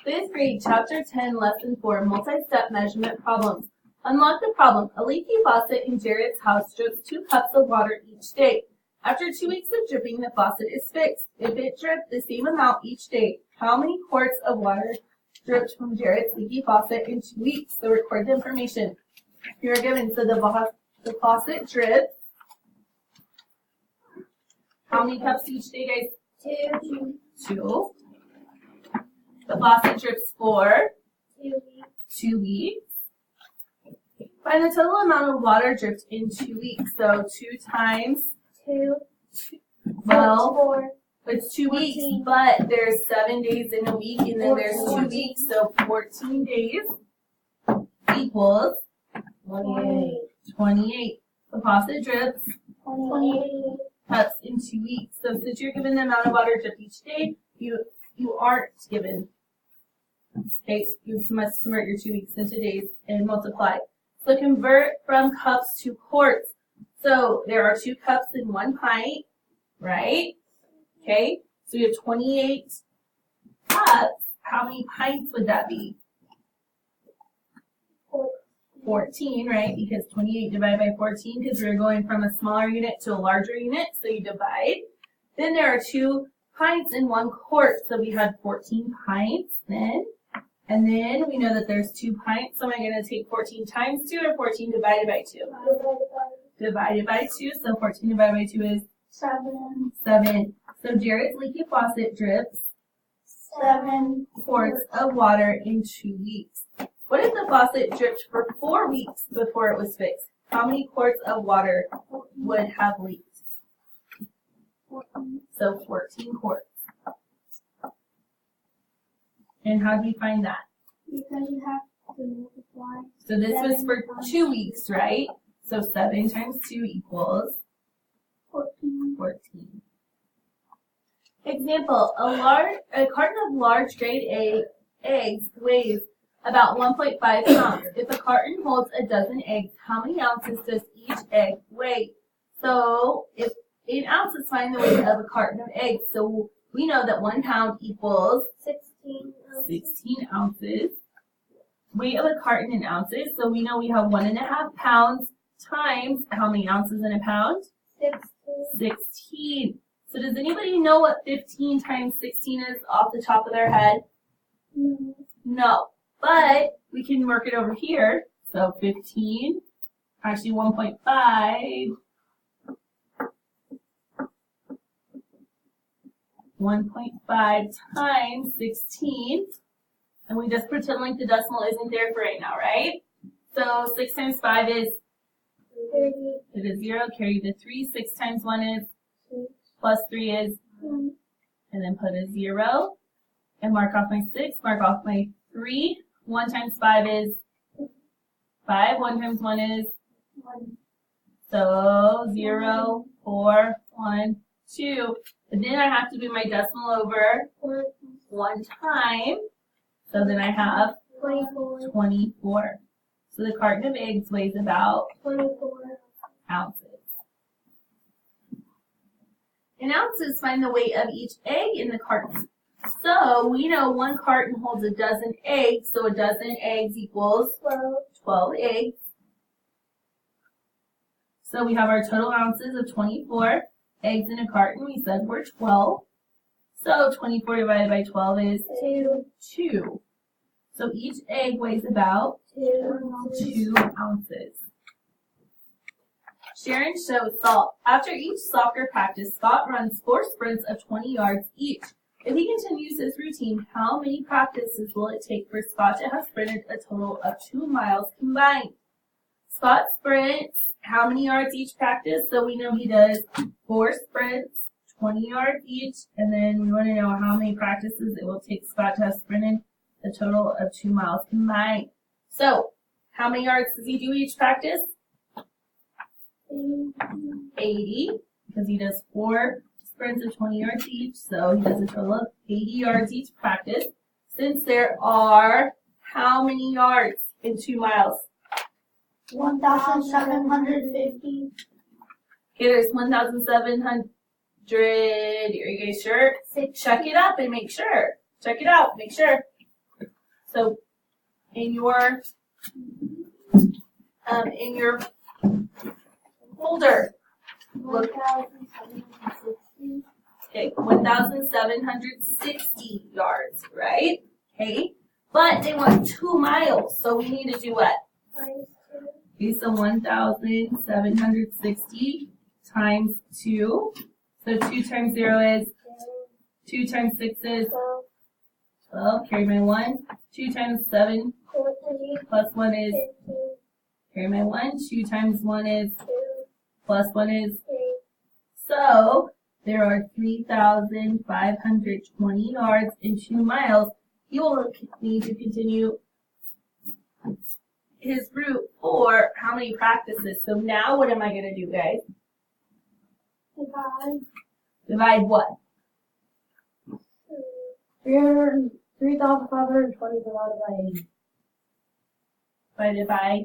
Fifth grade, chapter 10, lesson 4, multi-step measurement problems. Unlock the problem. A leaky faucet in Jared's house drips 2 cups of water each day. After 2 weeks of dripping, the faucet is fixed. If it dripped the same amount each day, how many quarts of water dripped from Jared's leaky faucet in 2 weeks? So record the information. You are given, so the faucet drips. How many cups each day, guys? 2. The faucet drips for 2 weeks. Find the total amount of water dripped in 2 weeks. So 2 times 2. Well, 4. it's 2 14. weeks, but there's 7 days in a week, and then there's 2 weeks, so 14 days equals 28. The faucet drips 28. cups in 2 weeks. So since you're given the amount of water dripped each day, you aren't given. Okay, you must convert your 2 weeks into days and multiply. So convert from cups to quarts. So there are 2 cups in 1 pint, right? Okay, so we have 28 cups. How many pints would that be? 14, right? Because 28 divided by 14, because we're going from a smaller unit to a larger unit, so you divide. Then there are 2 pints in 1 quart, so we had 14 pints then. And then we know that there's 2 pints, so am I going to take 14 times 2 or 14 divided by 2? Divided by 2, so 14 divided by 2 is 7. So Jared's leaky faucet drips 7 quarts of water in 2 weeks. What if the faucet dripped for 4 weeks before it was fixed? How many quarts of water would have leaked? So 14 quarts. And how do you find that? Because you have to multiply. So this was for 2 weeks, right? So 7 times 2 equals 14. Example, a carton of large grade eggs weighs about 1.5 pounds. If a carton holds a dozen eggs, how many ounces does each egg weigh? So if in ounces, find the weight of a carton of eggs. So we know that 1 pound equals 16 ounces. Weight of a carton in ounces. So we know we have 1.5 pounds times how many ounces in a pound? 16. So does anybody know what 15 times 16 is off the top of their head? No. But we can work it over here. So 15, actually 1.5. 1.5 times 16, and we just pretend like the decimal isn't there for right now, right? So 6 times 5 is 30. It is 0, carry the 3, 6 times 1 is 6. plus 3 is 1. And then put a 0, and mark off my 6, mark off my 3, 1 times 5 is 5, 1 times 1 is 1. So 0, 4, 1, 2. But then I have to do my decimal over 1 time. So then I have 24. So the carton of eggs weighs about 24 ounces. In ounces, find the weight of each egg in the carton. So we know 1 carton holds a dozen eggs, so a dozen eggs equals 12 eggs. So we have our total ounces of 24. Eggs in a carton, we said were 12. So 24 divided by 12 is 2. So each egg weighs about 2 ounces. Sharon shows Salt. After each soccer practice, Scott runs 4 sprints of 20 yards each. If he continues this routine, how many practices will it take for Scott to have sprinted a total of 2 miles combined? Scott sprints how many yards each practice? So we know he does 4 sprints, 20 yards each, and then we want to know how many practices it will take Scott to have sprinted a total of 2 miles combined. So, how many yards does he do each practice? 80, because he does 4 sprints of 20 yards each, so he does a total of 80 yards each practice. Since there are how many yards in 2 miles? 1,750. Okay, there's 1,700. Are you guys sure? 6. Check it up and make sure. Check it out, make sure. So in your folder, look. 1,760. Okay, 1,760 yards, right? Okay, but they want 2 miles, so we need to do what? Minus 2. Okay, so 1,760 times 2. So 2 times 0 is, 2 times 6 is 12. 12, carry my 1. 2 times 7 14. plus 1 is, 15. carry my 1. 2 times 1 is, 2. plus 1 is, 3. so there are 3,520 yards in 2 miles. He will need to continue his route for how many practices? So now what am I going to do, guys? Divide. Divide what? 3,520 divided by 80. Divided by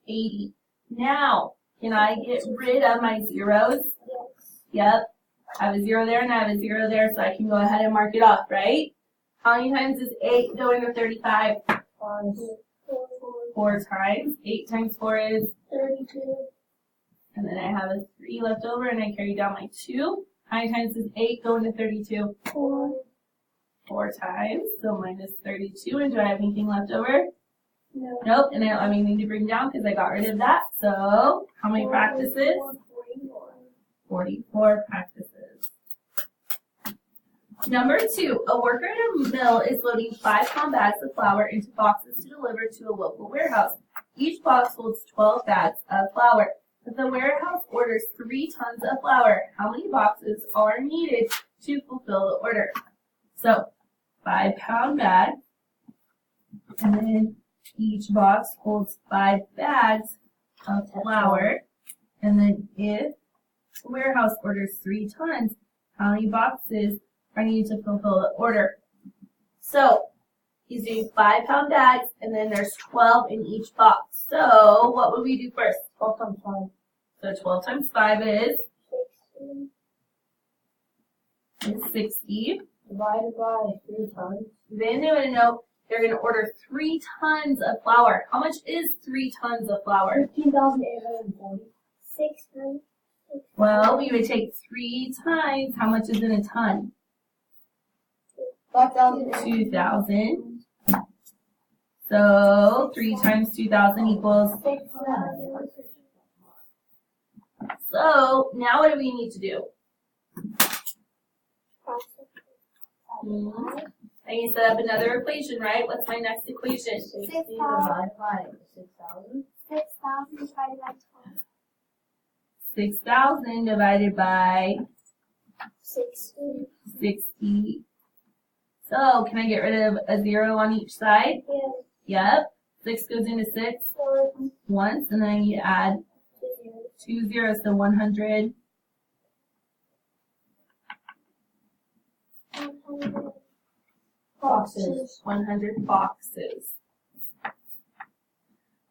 80. Now, can I get rid of my zeros? Yes. Yep. I have a 0 there and I have a 0 there, so I can go ahead and mark it off, right? How many times is 8 going to 35? 4 times. 8 times 4 is? 32. And then I have a 3 left over and I carry down my 2. How many times is 8 going to 32? 4. 4 times, so minus 32. And do I have anything left over? No. Nope, and I don't have anything to bring down because I got rid of that. So, how many practices? 44 practices. Number 2, a worker at a mill is loading 5-pound bags of flour into boxes to deliver to a local warehouse. Each box holds 12 bags of flour. If the warehouse orders 3 tons of flour, how many boxes are needed to fulfill the order? So, 5-pound bag, and then each box holds 5 bags of flour. And then if the warehouse orders 3 tons, how many boxes are needed to fulfill the order? So, he's doing 5-pound bags, and then there's 12 in each box. So, what would we do first? 12 times 5. So, 12 times 5 is 16. 60. Divided by 3 times. Then they want to know they're going to order 3 tons of flour. How much is 3 tons of flour? 15,840. 6 times. Well, we would take 3 times. How much is in a ton? 5,000. 2,000. So 3 times 2,000 equals. 6,000. So now what do we need to do? I need to set up another equation, right? What's my next equation? 60 divided by 6,000. 6,000 divided by 12. 6,000 divided by 60. 60. So can I get rid of a 0 on each side? Yes. Yep. 6 goes into 6 once, and then I need to add 2 zeros, so 100. Boxes. 100 boxes.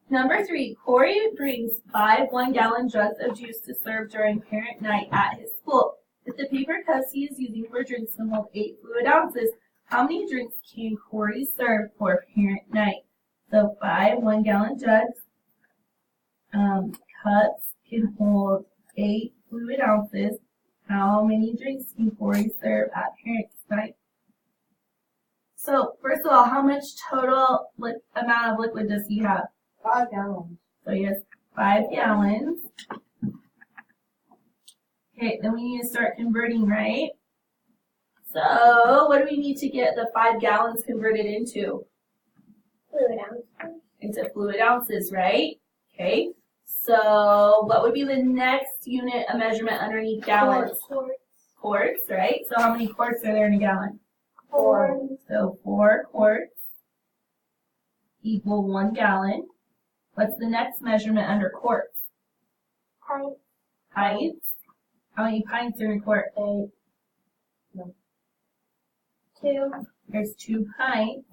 Number 3, Corey brings 5 1-gallon jugs of juice to serve during parent night at his school. If the paper cups he is using for drinks can hold 8 fluid ounces, how many drinks can Corey serve for parent night? So 5 1-gallon jugs. Cups can hold 8 fluid ounces. How many drinks can Corey serve at parents' night? So first of all, how much total amount of liquid does he have? 5 gallons. So he has 5 gallons. Okay, then we need to start converting, right? So what do we need to get the 5 gallons converted into? Fluid ounces. Into fluid ounces, right? Okay. So what would be the next unit of measurement underneath gallons? Quarts, right? So how many quarts are there in a gallon? 4. So 4 quarts equal 1 gallon. What's the next measurement under quarts? Pints. Pints. How many pints are in a quart? 2. There's 2 pints.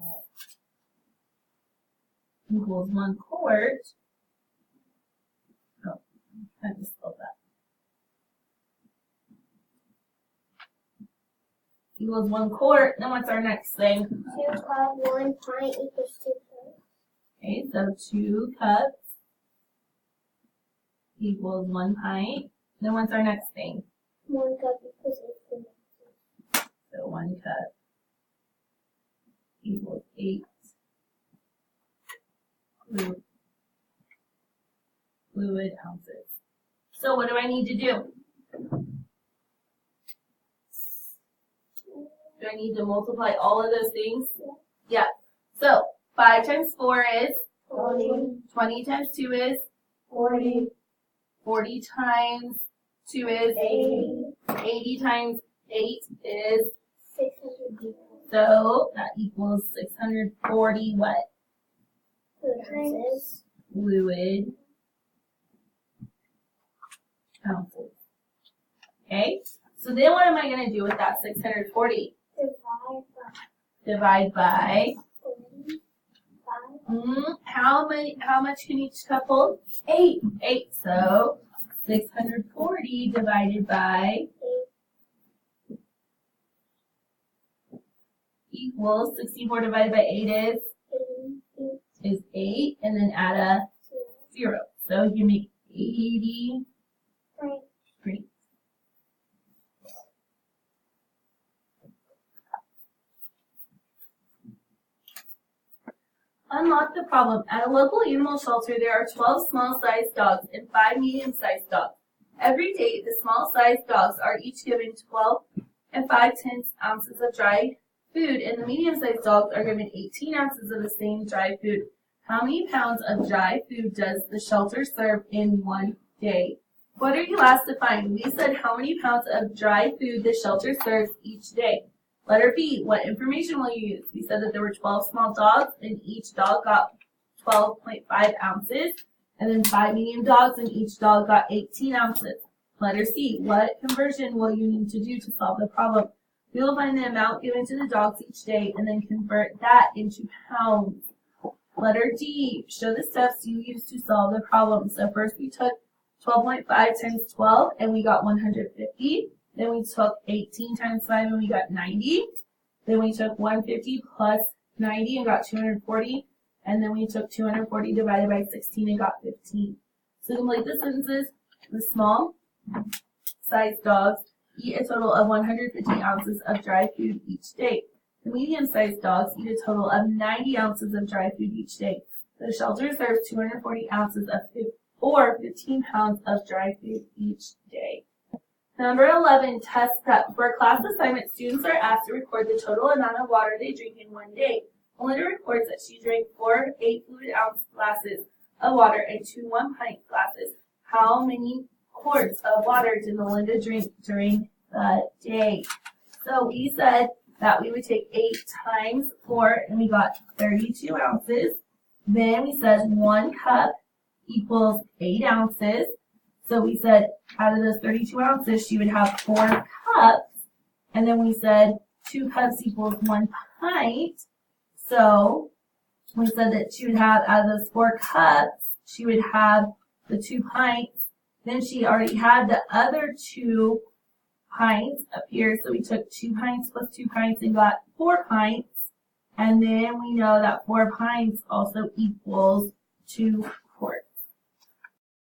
Equals 1 quart. Oh, I just spelled that. Equals 1 quart. Then what's our next thing? 2 plus 1 pint equals 2 Okay, so 2 cups equals 1 pint. Then what's our next thing? 1 cup equals 8 ounces. So 1 cup equals 8 fluid ounces. So what do I need to do? Do I need to multiply all of those things? Yeah. So 5 times 4 is 20, 20 times 2 is 40, 40 times 2 is 80, 80 times 8 is 600 so that equals 640 what? fluid ounces. Fluid ounces. Okay? So then what am I going to do with that 640? Divide by 45. how much can each cup hold? 8. 8. So 640 divided by equals 64 divided by 8 is 8, and then add a 0. So you make 80 drinks. Unlock the problem. At a local animal shelter, there are 12 small-sized dogs and 5 medium-sized dogs. Every day, the small-sized dogs are each given 12 and 5/10 ounces of dry food, and the medium-sized dogs are given 18 ounces of the same dry food. How many pounds of dry food does the shelter serve in one day? What are you asked to find? We said how many pounds of dry food the shelter serves each day. Letter B, what information will you use? We said that there were 12 small dogs, and each dog got 12.5 ounces, and then 5 medium dogs, and each dog got 18 ounces. Letter C, what conversion will you need to do to solve the problem? We will find the amount given to the dogs each day, and then convert that into pounds. Letter D, show the steps you used to solve the problem. So first we took 12.5 times 12, and we got 150. Then we took 18 times 5 and we got 90. Then we took 150 plus 90 and got 240. And then we took 240 divided by 16 and got 15. So to complete the sentences, the small sized dogs eat a total of 150 ounces of dry food each day. The medium sized dogs eat a total of 90 ounces of dry food each day. The shelter serves 240 ounces of food or 15 pounds of dry food each day. Number 11, test prep. For a class assignment, students are asked to record the total amount of water they drink in one day. Melinda records that she drank 4 8-fluid-ounce glasses of water and 2 1-pint glasses. How many quarts of water did Melinda drink during the day? So we said that we would take 8 times 4, and we got 32 ounces. Then we said 1 cup equals 8 ounces. So we said out of those 32 ounces, she would have 4 cups. And then we said 2 cups equals 1 pint. So we said that she would have, out of those 4 cups, she would have the 2 pints. Then she already had the other 2 pints up here. So we took 2 pints plus 2 pints and got 4 pints. And then we know that 4 pints also equals 2